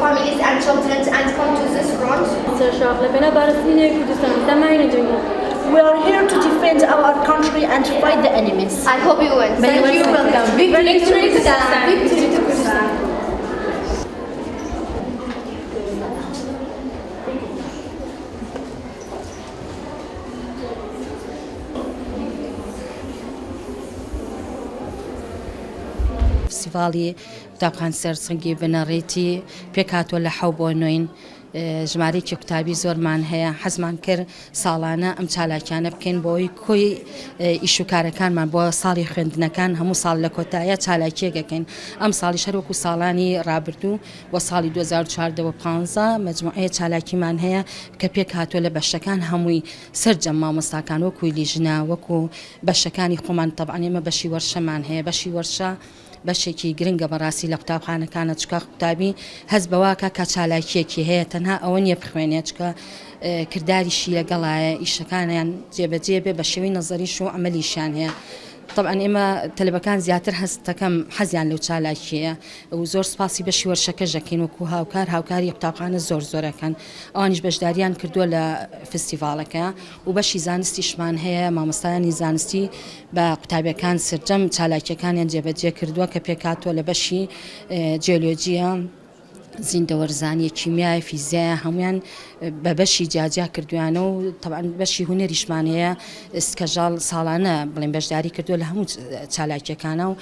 families and children and come to this front. We are here to defend our country and fight the enemies. I hope you win. Thank you. Welcome. Victory to Kurdistan. Victory to Kurdistan. فستیڤاڵی قوتابخان سەرسەنگی بنەڕێتی پێکهاتووە لە 7 بۆ 9 ژمارەیەکی قوتابی زۆرمان هەیە حەزمان کرد ساڵانە ئەم چالاکیانە بکەین بۆی کۆی ئیشوکارەکانمان بۆ ساڵی خوێندنەکان هەموو ساڵ لە کۆتایە چالاکیەکەکەین ئەم ساڵی شەروەکو ساڵانی ڕابردوو بۆ ساڵی 2014 مجموعەیە چالاکیمان هەیە کە پێک هاتووە لە بەشەکان هەمووی سەرجەم مامۆستاکان وەکوی لیژنا وەکو بەشەکانی خۆمان تەبعاً ئێمە بەشی وەرشەمان هەیە بەشی وەرشە بەشێکی گرنگە بەڕاستی لە قوتابخانەکانە چکە قوتابی هەز بەواکە کە چالاکیەکی هەیە تەنها ئەوە نییە بخوێنێت چکە کرداریشی لەگەڵایە ئیشەکانیان جێبەجێ بێ بە شێوەی نەزەریش و ئەمەلیشیان هەیە طبعا ئێمە تەلەبەکان زیاتر هەستەکەم حەزیان لەو چالاکیەیە و زۆر سپاسی بەشی وەرشەکە ژەکەین وەکو هاوکاری قوتابخانە زۆرەکەن ئەوانیش بەشداریان کردووە لە فستیڤالەکە و بەشی زانستیشمان هەیە مامۆستایانی زانستی بە قوتابیەکان سرجەم چالاکیەکانیان جێبەجێ کردووە کە پێکهاتووە لە بەشی جیۆلۆجیە زیندەوەرزانی کیمیای فیزیای هەمویان بە بەشی جاجا کردویانە و طبعا بەشی هونەریشمان هەیە ئسکەژاڵ ساڵانە بڵێن بەشداری کردووە لە هەموو چالاکیەکانە و